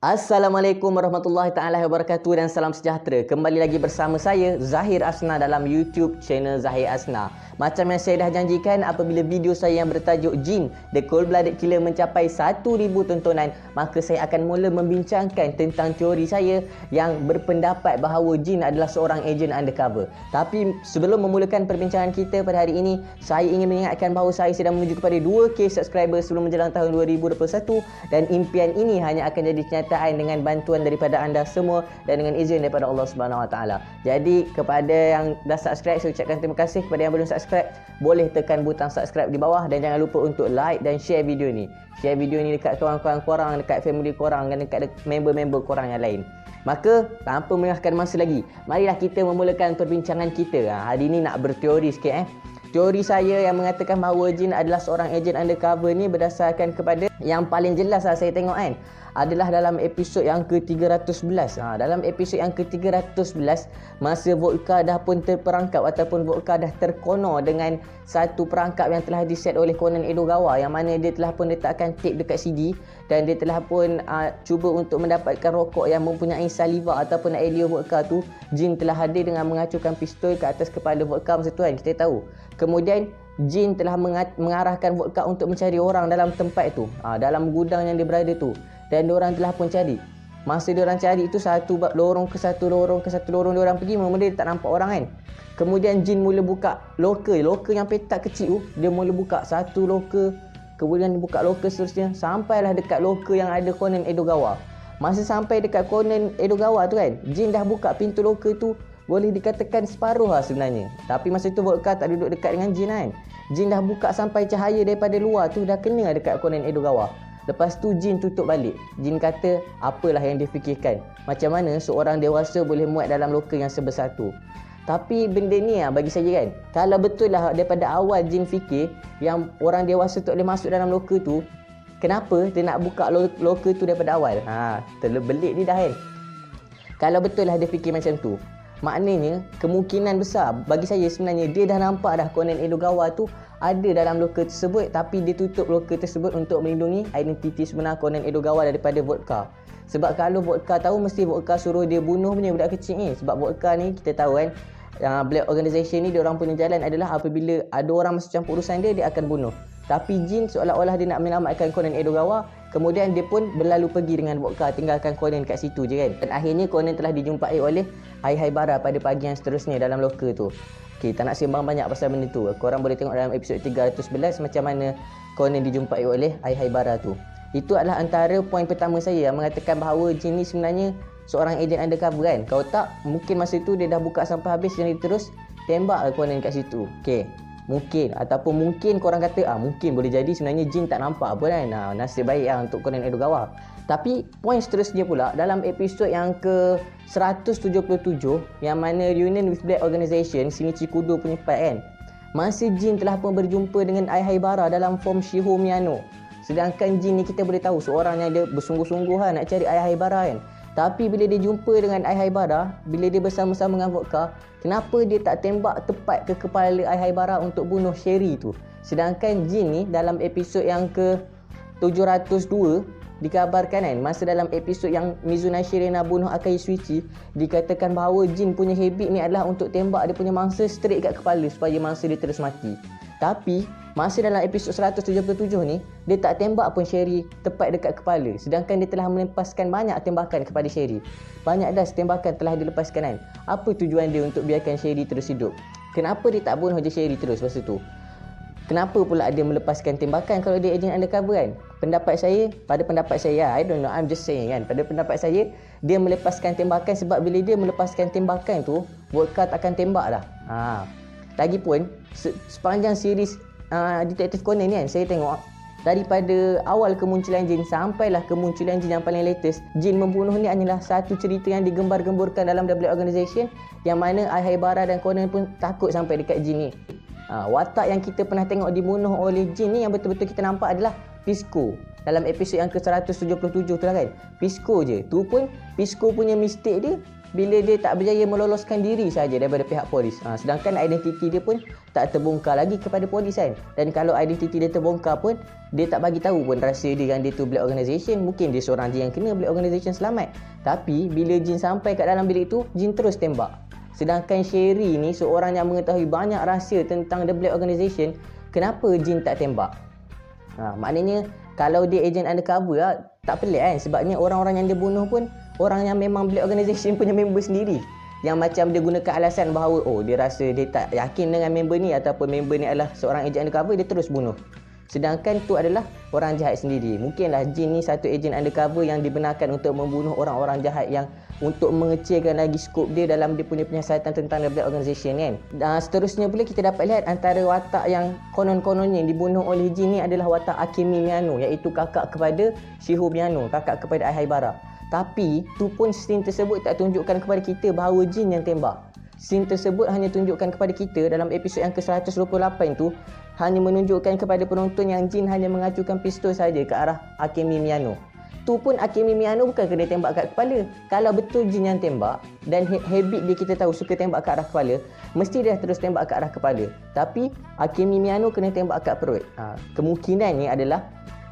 Assalamualaikum warahmatullahi taala wabarakatuh dan salam sejahtera. Kembali lagi bersama saya Zahir Asna dalam YouTube channel Zahir Asna. Macam yang saya dah janjikan, apabila video saya yang bertajuk Jin The Cold Blooded Killer mencapai 1000 tontonan, maka saya akan mula membincangkan tentang teori saya yang berpendapat bahawa jin adalah seorang ejen undercover. Tapi sebelum memulakan perbincangan kita pada hari ini, saya ingin mengingatkan bahawa saya sedang menuju kepada 2k subscriber sebelum menjelang tahun 2021 dan impian ini hanya akan jadi kenyataan dengan bantuan daripada anda semua dan dengan izin daripada Allah Subhanahu Wa Taala. Jadi kepada yang dah subscribe, saya ucapkan terima kasih. Kepada yang belum subscribe, boleh tekan butang subscribe di bawah dan jangan lupa untuk like dan share video ni. Share video ni dekat kawan-kawan korang, dekat family korang dan dekat member-member korang yang lain. Maka tanpa melengahkan masa lagi, marilah kita memulakan perbincangan kita. Hari ini nak berteori sikit. Teori saya yang mengatakan bahawa jin adalah seorang ejen undercover ni berdasarkan kepada yang paling jelas saya tengok adalah dalam episod yang ke-311. Dalam episod yang ke-311, masa Vodka dah pun terperangkap ataupun Vodka dah terkonor dengan satu perangkap yang telah diset oleh Conan Edogawa, yang mana dia telah pun letakkan tape dekat CD dan dia telah pun cuba untuk mendapatkan rokok yang mempunyai saliva ataupun air liur Vodka tu. Jin telah hadir dengan mengacurkan pistol ke atas kepala Vodka masa tu kita tahu. Kemudian jin telah mengarahkan Vodka untuk mencari orang dalam tempat tu, dalam gudang yang dia berada tu. Dan diorang telah pun cari. Masa diorang cari itu, satu lorong ke satu lorong diorang pergi, mula dia tak nampak orang Kemudian jin mula buka loker yang petak kecil tu. Dia mula buka satu loker, kemudian dia buka loker seterusnya, sampailah dekat loker yang ada Conan Edogawa. Masa sampai dekat Conan Edogawa tu jin dah buka pintu loker tu, boleh dikatakan separuh sebenarnya. Tapi masa tu Vodka tak duduk dekat dengan jin Jin dah buka sampai cahaya daripada luar tu dah kena dekat Conan Edogawa. Lepas tu jin tutup balik. Jin kata apalah yang dia fikirkan, macam mana seorang dewasa boleh muat dalam loker yang sebesar tu. Tapi benda ni bagi saya kalau betul lah daripada awal jin fikir yang orang dewasa tak boleh masuk dalam loker tu, kenapa dia nak buka loker tu daripada awal? Terbelit ni dah Kalau betul lah dia fikir macam tu, maknanya kemungkinan besar bagi saya sebenarnya dia dah nampak dah Conan Edogawa tu ada dalam loker tersebut, tapi dia tutup loker tersebut untuk melindungi identiti sebenar Conan Edogawa daripada Vodka. Sebab kalau Vodka tahu, mesti Vodka suruh dia bunuh punya budak kecil ni. Sebab Vodka ni kita tahu Black Organization ni diorang punya jalan adalah apabila ada orang masuk campur urusan dia akan bunuh. Tapi jin seolah-olah dia nak menyelamatkan Conan Edogawa, kemudian dia pun berlalu pergi dengan Vodka, tinggalkan Conan kat situ je Dan akhirnya Conan telah dijumpai oleh Haibara pada pagi yang seterusnya dalam loker tu. Tak nak sembang banyak pasal benda tu. Korang boleh tengok dalam episod 311 macam mana Conan dijumpai oleh Haibara tu. Itu adalah antara poin pertama saya yang mengatakan bahawa jin ni sebenarnya seorang ejen undercover Kalau tak, mungkin masa tu dia dah buka sampai habis dan dia terus tembak Conan kat situ. Mungkin, ataupun mungkin korang kata mungkin boleh jadi sebenarnya jin tak nampak apa nasib baik untuk Conan Edogawa. Tapi poin seterusnya pula dalam episod yang ke 177 yang mana Reunion with Black Organization, Shinichi Kudo punya part masa jin telah pun berjumpa dengan Haibara dalam form Shiho Miyano. Sedangkan jin ni kita boleh tahu seorang yang dia bersungguh-sungguh nak cari Haibara Tapi bila dia jumpa dengan Haibara, bila dia bersama-sama dengan Vodka, kenapa dia tak tembak tepat ke kepala Haibara untuk bunuh Sherry tu? Sedangkan jin ni dalam episod yang ke 702 dikabarkan masa dalam episod yang Mizuna Shirena bunuh Akai Suichi, dikatakan bahawa jin punya habit ni adalah untuk tembak dia punya mangsa straight kat kepala supaya mangsa dia terus mati. Tapi masa dalam episod 177 ni, dia tak tembak pun Sherry tepat dekat kepala, sedangkan dia telah melepaskan banyak tembakan kepada Sherry. Banyak dah tembakan telah dilepaskan Apa tujuan dia untuk biarkan Sherry terus hidup? Kenapa dia tak bunuh je Sherry terus masa tu? Kenapa pula dia melepaskan tembakan kalau dia ejen undercover pada pendapat saya, I don't know, I'm just saying pada pendapat saya, dia melepaskan tembakan sebab bila dia melepaskan tembakan tu, Vodka tak akan tembak dah. Lagipun sepanjang series Detektif Conan ni saya tengok daripada awal kemunculan jin sampailah kemunculan jin yang paling latest, jin membunuh ni hanyalah satu cerita yang digembar-gemburkan dalam Black Organization, yang mana Haibara dan Conan pun takut sampai dekat jin ni. Watak yang kita pernah tengok dibunuh oleh jin ni yang betul-betul kita nampak adalah Pisco. Dalam episod yang ke-177 tu Pisco je. Tu pun Pisco punya mistake dia bila dia tak berjaya meloloskan diri saja daripada pihak polis. Sedangkan identiti dia pun tak terbongkar lagi kepada polis kan. Dan kalau identiti dia terbongkar pun, dia tak bagi tahu pun rahsia dia yang dia tu black organisation. Mungkin dia seorang je yang kena black organisation selamat. Tapi bila Jin sampai kat dalam bilik tu, Jin terus tembak. Sedangkan Sherry ni seorang yang mengetahui banyak rahsia tentang the black organisation, kenapa Jin tak tembak? Maknanya kalau dia agent undercover tak pelik kan, sebabnya orang-orang yang dia bunuh pun orang yang memang black organisation punya member sendiri, yang macam dia gunakan alasan bahawa dia rasa dia tak yakin dengan member ni ataupun member ni adalah seorang agent undercover, dia terus bunuh. Sedangkan tu adalah orang jahat sendiri. Mungkinlah Jin ni satu agent undercover yang dibenarkan untuk membunuh orang-orang jahat yang untuk mengecilkan lagi skop dia dalam dia punya penyiasatan tentang the black organisation kan. Dan seterusnya pula kita dapat lihat antara watak yang konon-kononnya dibunuh oleh Jin ni adalah watak Akemi Miyano, iaitu kakak kepada Shiho Miyano, kakak kepada Ai Haibara. Tapi tu pun scene tersebut tak tunjukkan kepada kita bahawa Jin yang tembak. Scene tersebut hanya tunjukkan kepada kita dalam episod yang ke-128 tu, hanya menunjukkan kepada penonton yang Jin hanya mengacukan pistol saja ke arah Akemi Miyano. Tu pun Akemi Miyano bukan kena tembak kat kepala. Kalau betul Jin yang tembak dan habit dia kita tahu suka tembak ke arah kepala, mesti dia terus tembak ke arah kepala. Tapi Akemi Miyano kena tembak kat perut. Kemungkinannya adalah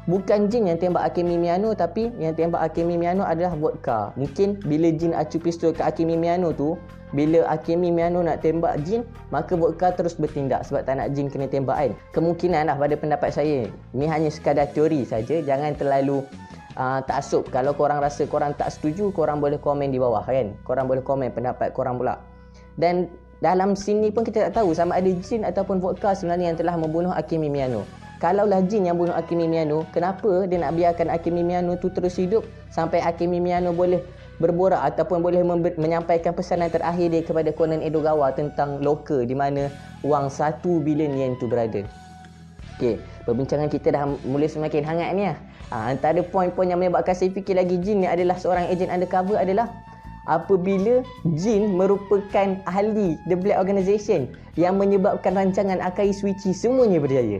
bukan Jin yang tembak Akemi Miyano, tapi yang tembak Akemi Miyano adalah Vodka. Mungkin bila Jin acu pistol ke Akemi Miyano tu, bila Akemi Miyano nak tembak Jin, maka Vodka terus bertindak sebab tak nak Jin kena tembak kan. Kemungkinan lah pada pendapat saya. Ni hanya sekadar teori saja, jangan terlalu taksub. Kalau korang rasa korang tak setuju, korang boleh komen di bawah kan. Korang boleh komen pendapat korang pula. Dan dalam scene ni pun kita tak tahu sama ada Jin ataupun Vodka sebenarnya yang telah membunuh Akemi Miyano. Kalaulah Jin yang bunuh Akemi Miyano, kenapa dia nak biarkan Akemi Miyano tu terus hidup sampai Akemi Miyano boleh berborak ataupun boleh menyampaikan pesanan terakhir dia kepada Conan Edogawa tentang loker di mana wang 1 bilion yen tu berada. Okey, perbincangan kita dah mula semakin hangat ni lah. Antara poin-poin yang menyebabkan saya fikir lagi Jin ni adalah seorang agent undercover adalah apabila Jin merupakan ahli The Black Organisation yang menyebabkan rancangan Akai Suichi semuanya berjaya.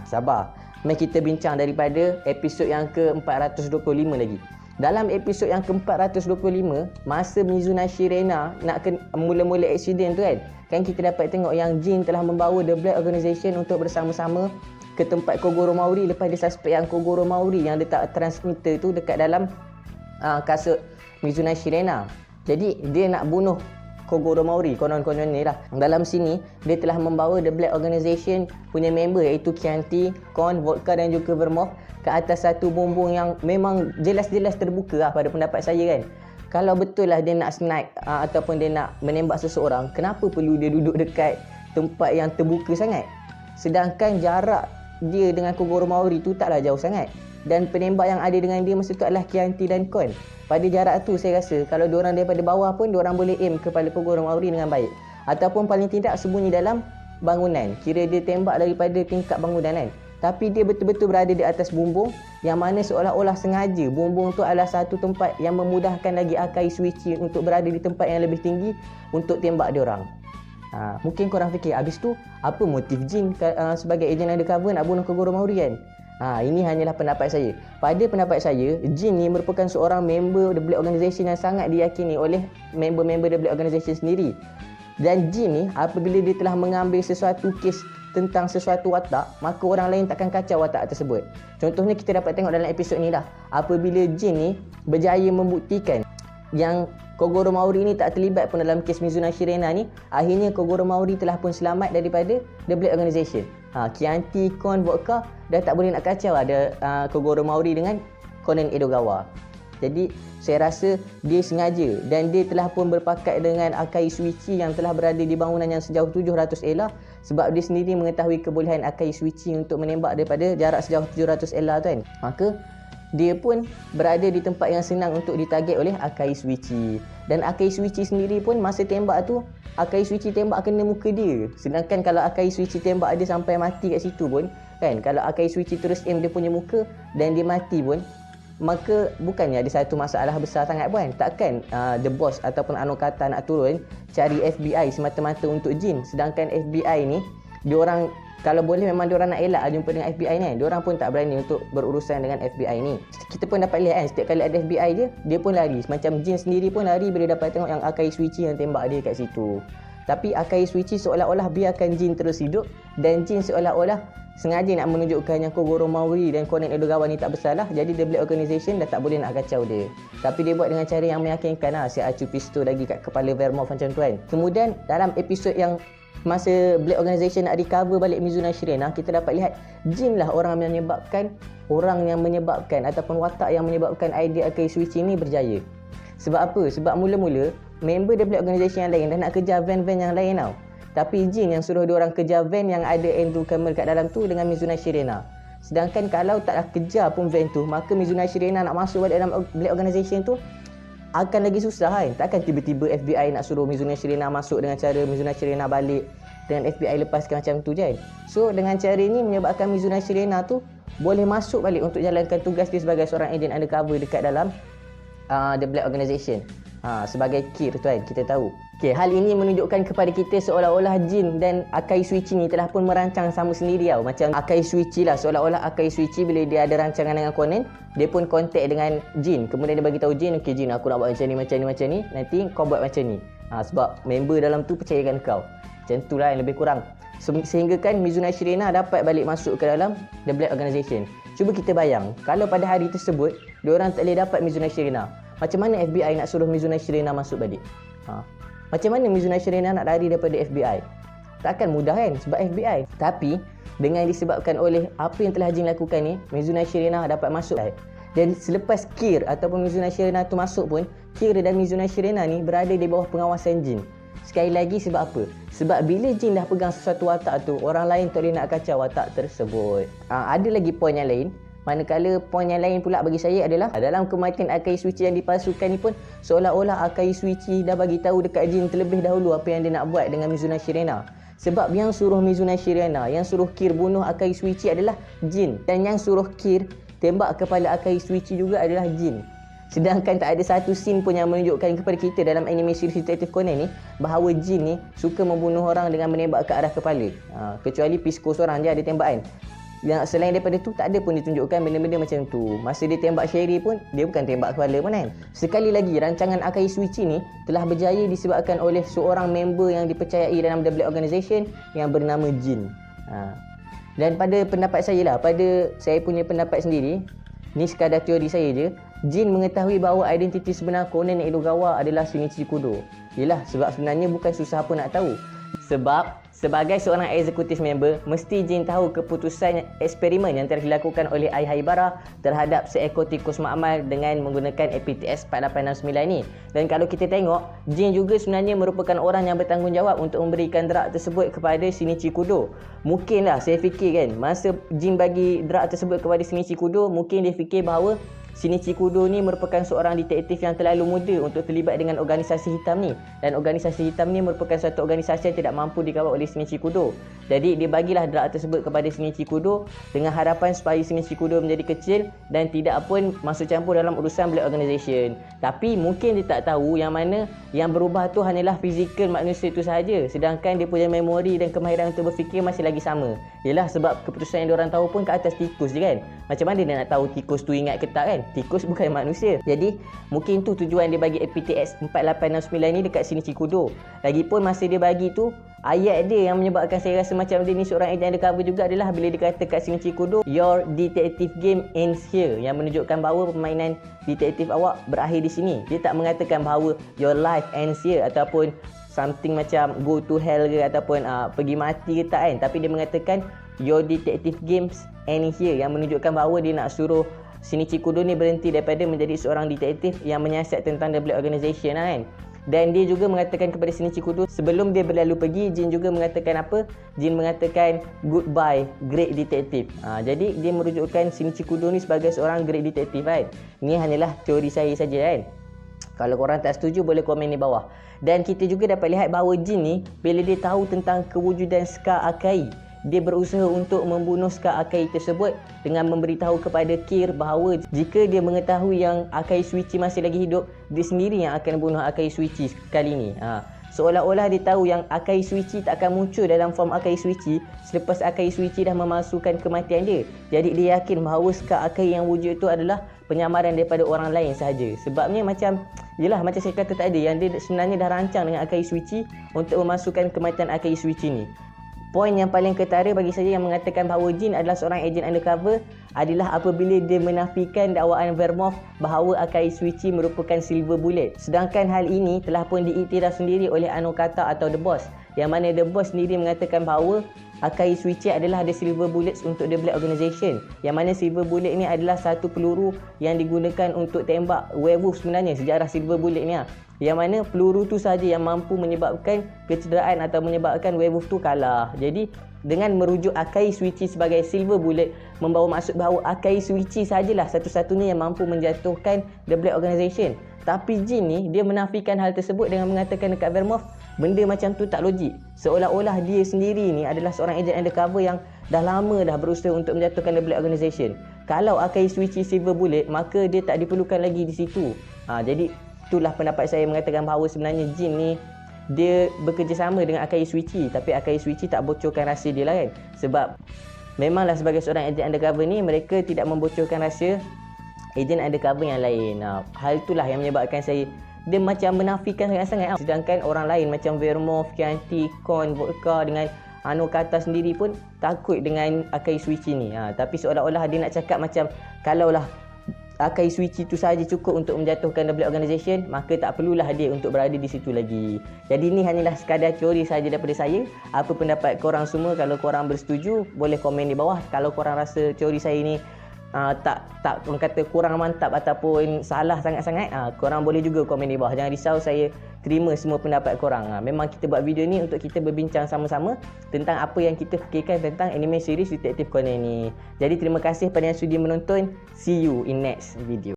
Sabar. Mari kita bincang daripada episod yang ke-425 lagi. Dalam episod yang ke-425, masa Mizunashi Rena nak mula-mula aksiden tu kan kita dapat tengok yang Jin telah membawa The Black Organisation untuk bersama-sama ke tempat Kogoro Maori lepas dia suspek yang Kogoro Maori yang letak transmitter tu dekat dalam kasut Mizunashi Rena. Jadi dia nak bunuh Kogoro Maori, konon-konon ni lah. Dalam sini dia telah membawa The Black Organisation punya member iaitu Chianti, Kon, Vodka dan juga Vermouth ke atas satu bumbung yang memang jelas-jelas terbuka lah pada pendapat saya kan. Kalau betul lah dia nak snipe ataupun dia nak menembak seseorang, kenapa perlu dia duduk dekat tempat yang terbuka sangat? Sedangkan jarak dia dengan Kogoro Maori tu taklah jauh sangat. Dan penembak yang ada dengan dia masa tu adalah Chianti dan Kon. Pada jarak tu saya rasa kalau diorang daripada bawah pun diorang boleh aim kepada Kogoro Maori dengan baik. Ataupun paling tidak sembunyi dalam bangunan. Kira dia tembak daripada tingkap bangunan kan. Tapi dia betul-betul berada di atas bumbung yang mana seolah-olah sengaja bumbung tu adalah satu tempat yang memudahkan lagi Akai Suichi untuk berada di tempat yang lebih tinggi untuk tembak diorang. Mungkin korang fikir habis tu apa motif Jin sebagai agent undercover nak bunuh Kogoro Maori kan? Ini hanyalah pendapat saya. Pada pendapat saya, Jin ni merupakan seorang member The Black Organisation yang sangat diyakini oleh member-member The Black Organisation sendiri. Dan Jin ni apabila dia telah mengambil sesuatu kes tentang sesuatu watak, maka orang lain takkan kacau watak tersebut. Contohnya kita dapat tengok dalam episod ni lah. Apabila Jin ni berjaya membuktikan yang Kogoro Maori ni tak terlibat pun dalam kes Mizunashi Rena ni, akhirnya Kogoro Maori telah pun selamat daripada The Black Organisation. Chianti, Kon, Vodka dah tak boleh nak kacau ada Kogoro Maori dengan Conan Edogawa. Jadi saya rasa dia sengaja dan dia telah pun berpakat dengan Akai Suichi yang telah berada di bangunan yang sejauh 700 ela sebab dia sendiri mengetahui kebolehan Akai Suichi untuk menembak daripada jarak sejauh 700 ela tu kan. Maka dia pun berada di tempat yang senang untuk ditarget oleh Akai Suichi. Dan Akai Suichi sendiri pun masa tembak tu, Akai Suichi tembak kena muka dia. Sedangkan kalau Akai Suichi tembak dia sampai mati kat situ pun kan, kalau Akai Suichi terus aim dia punya muka dan dia mati pun, maka bukannya ada satu masalah besar sangat pun. Takkan the boss ataupun Anokata nak turun cari FBI semata-mata untuk Jin. Sedangkan FBI ni diorang Kalau boleh memang diorang nak elak jumpa dengan FBI ni, diorang pun tak berani untuk berurusan dengan FBI ni. Kita pun dapat lihat kan, setiap kali ada FBI je, dia pun lari. Macam Jin sendiri pun lari bila dapat tengok yang Akai Suichi yang tembak dia kat situ. Tapi Akai Suichi seolah-olah biarkan Jin terus hidup, dan Jin seolah-olah sengaja nak menunjukkan yang Kogoro Maori dan Conan Edogawa ni tak bersalah. Jadi The Black Organization dah tak boleh nak kacau dia. Tapi dia buat dengan cara yang meyakinkan lah. Si acu pistol lagi kat kepala Vermouth macam tu kan. Kemudian dalam episod yang masa Black Organization nak recover balik Mizuna Shirena, kita dapat lihat Jin lah orang yang menyebabkan ataupun watak yang menyebabkan idea Akai Suichi ni berjaya. Sebab apa? Sebab mula-mula member The Black Organization yang lain dah nak kejar van-van yang lain tau. Tapi Jin yang suruh diorang kejar van yang ada Andrew Camel kat dalam tu dengan Mizuna Shirena. Sedangkan kalau tak kejar pun van tu, maka Mizuna Shirena nak masuk balik dalam Black Organization tu akan lagi susah kan. Takkan tiba-tiba FBI nak suruh Mizuna Shirena masuk dengan cara Mizuna Shirena balik dengan FBI lepaskan macam tu je kan. So dengan cara ni menyebabkan Mizuna Shirena tu boleh masuk balik untuk jalankan tugas dia sebagai seorang agent undercover dekat dalam The Black Organization. Sebagai Kir tu kan, kita tahu. Okay, hal ini menunjukkan kepada kita seolah-olah Jin dan Akai Suichi ni telah pun merancang sama sendiri tau. Macam Akai Suichi lah, seolah-olah Akai Suichi bila dia ada rancangan dengan Conan, dia pun kontak dengan Jin. Kemudian dia bagi tahu Jin, okay Jin, aku nak buat macam ni, nanti kau buat macam ni. Sebab member dalam tu percayakan kau. Macam tu lah yang lebih kurang. Sehingga kan Mizuna Shirena dapat balik masuk ke dalam The Black Organization. Cuba kita bayang, kalau pada hari tersebut diorang tak boleh dapat Mizuna Shirena, macam mana FBI nak suruh Mizuna Shirena masuk balik? Macam mana Mizuna Shirena nak lari daripada FBI? Takkan mudah kan sebab FBI. Tapi dengan disebabkan oleh apa yang telah Jin lakukan ni, Mizuna Shirena dapat masuk. Dan selepas Kir ataupun Mizuna Shirena tu masuk pun, Kir dan Mizuna Shirena ni berada di bawah pengawasan Jin. Sekali lagi sebab apa? Sebab bila Jin dah pegang sesuatu watak tu, orang lain tak boleh nak kacau watak tersebut. Ada lagi poin yang lain. Manakala poin yang lain pula bagi saya adalah dalam kematian Akai Suichi yang dipalsukan ni pun, seolah-olah Akai Suichi dah bagi tahu dekat Jin terlebih dahulu apa yang dia nak buat dengan Mizuna Shirena. Sebab yang suruh Mizuna Shirena, yang suruh Kir bunuh Akai Suichi adalah Jin, dan yang suruh Kir tembak kepala Akai Suichi juga adalah Jin. Sedangkan tak ada satu scene pun yang menunjukkan kepada kita dalam anime series Detective Conan ni bahawa Jin ni suka membunuh orang dengan menembak ke arah kepala. Kecuali Pisco seorang je ada tembakan. Yang selain daripada tu tak ada pun ditunjukkan benda-benda macam tu. Masa dia tembak Sherry pun dia bukan tembak kepala pun kan. Sekali lagi rancangan Akai Suichi ni telah berjaya disebabkan oleh seorang member yang dipercayai dalam The Black Organization yang bernama Jin. Dan pada pendapat saya lah, pada saya punya pendapat sendiri, ni sekadar teori saya je, Jin mengetahui bahawa identiti sebenar Conan Edogawa adalah Shinichi Kudo. Yelah, sebab sebenarnya bukan susah pun nak tahu. Sebab sebagai seorang executive member, mesti Jin tahu keputusan eksperimen yang telah dilakukan oleh Ai Haibara terhadap seekor tikus makmal dengan menggunakan APTS 4869 ni. Dan kalau kita tengok, Jin juga sebenarnya merupakan orang yang bertanggungjawab untuk memberikan drug tersebut kepada Shinichi Kudo. Mungkinlah saya fikir kan, masa Jin bagi drug tersebut kepada Shinichi Kudo, mungkin dia fikir bahawa Shinichi Kudo ni merupakan seorang detektif yang terlalu muda untuk terlibat dengan organisasi hitam ni. Dan organisasi hitam ni merupakan suatu organisasi yang tidak mampu dikawal oleh Shinichi Kudo. Jadi dia bagilah drug tersebut kepada Shinichi Kudo dengan harapan supaya Shinichi Kudo menjadi kecil dan tidak pun masuk campur dalam urusan Black Organization. Tapi mungkin dia tak tahu yang mana yang berubah tu hanyalah fizikal manusia itu sahaja. Sedangkan dia punya memori dan kemahiran untuk berfikir masih lagi sama. Yelah, sebab keputusan yang diorang tahu pun ke atas tikus je kan. Macam mana dia nak tahu tikus tu ingat ke tak kan? Tikus bukan manusia. Jadi mungkin tu tujuan dia bagi APTX 4869 ni dekat Shinichi Kudo. Lagipun masa dia bagi tu, ayat dia yang menyebabkan saya rasa macam dia ni seorang agent undercover juga adalah bila dia kata kat Shinichi Kudo, your detective game ends here, yang menunjukkan bahawa permainan detektif awak berakhir di sini. Dia tak mengatakan bahawa your life ends here ataupun something macam go to hell ke ataupun pergi mati ke tak kan. Tapi dia mengatakan your detective games end here, yang menunjukkan bahawa dia nak suruh Shinichi Kudo ni berhenti daripada menjadi seorang detektif yang menyiasat tentang The Black Organization lah kan. Dan dia juga mengatakan kepada Shinichi Kudo sebelum dia berlalu pergi, Jin juga mengatakan apa? Jin mengatakan goodbye great detective. Jadi dia merujukkan Shinichi Kudo ni sebagai seorang great detective kan. Ini hanyalah teori saya saja kan. Kalau korang tak setuju boleh komen di bawah. Dan kita juga dapat lihat bahawa Jin ni bila dia tahu tentang kewujudan Scar Akai, dia berusaha untuk membunuh Scar Akai tersebut dengan memberitahu kepada Kir bahawa jika dia mengetahui yang Akai Suichi masih lagi hidup, dia sendiri yang akan bunuh Akai Suichi kali ni. Seolah-olah dia tahu yang Akai Suichi tak akan muncul dalam form Akai Suichi selepas Akai Suichi dah memalsukan kematian dia. Jadi dia yakin bahawa Scar Akai yang wujud itu adalah penyamaran daripada orang lain sahaja. Sebabnya macam yelah, macam saya kata tadi, yang dia sebenarnya dah rancang dengan Akai Suichi untuk memasukkan kematian Akai Suichi ni. Poin yang paling ketara bagi saya yang mengatakan bahawa Jin adalah seorang ejen undercover adalah apabila dia menafikan dakwaan Vermouth bahawa Akai Suichi merupakan Silver Bullet. Sedangkan hal ini telah pun diiktiraf sendiri oleh Anokata atau The Boss, yang mana The Boss sendiri mengatakan bahawa Akai Suichi adalah the Silver Bullets untuk The Black Organization, yang mana Silver Bullet ni adalah satu peluru yang digunakan untuk tembak werewolf sebenarnya, sejarah Silver Bullet ni yang mana peluru tu saja yang mampu menyebabkan kecederaan atau menyebabkan werewolf tu kalah. Jadi dengan merujuk Akai Suichi sebagai Silver Bullet membawa maksud bahawa Akai Suichi sajalah satu-satunya yang mampu menjatuhkan The Black Organization. Tapi Jin ni dia menafikan hal tersebut dengan mengatakan dekat Vermouth benda macam tu tak logik. Seolah-olah dia sendiri ni adalah seorang ejen undercover yang dah lama dah berusaha untuk menjatuhkan The Black Organization. Kalau Akai Suichi Silver Bullet, maka dia tak diperlukan lagi di situ. Jadi itulah pendapat saya mengatakan bahawa sebenarnya Jin ni dia bekerjasama dengan Akai Suichi, tapi Akai Suichi tak bocorkan rahsia dia lah kan. Sebab memanglah sebagai seorang ejen undercover ni mereka tidak membocorkan rahsia ejen undercover yang lain. Hal itulah yang menyebabkan saya dia macam menafikan sangat-sangat. Sedangkan orang lain macam Vermouth, Chianti, Korn, Vodka dengan Anokata sendiri pun takut dengan Akai Suichi ni. Tapi seolah-olah dia nak cakap macam kalaulah Akai Suichi tu saja cukup untuk menjatuhkan The Black Organization, maka tak perlulah dia untuk berada di situ lagi. Jadi ni hanyalah sekadar teori saja daripada saya. Apa pendapat korang semua? Kalau korang bersetuju, boleh komen di bawah. Kalau korang rasa teori saya ni tak orang kata kurang mantap ataupun salah sangat-sangat, korang boleh juga komen di bawah. Jangan risau, saya terima semua pendapat korang. Memang kita buat video ni untuk kita berbincang sama-sama tentang apa yang kita fikirkan tentang anime series Detective Conan ni. Jadi terima kasih pada yang sudi menonton. See you in next video.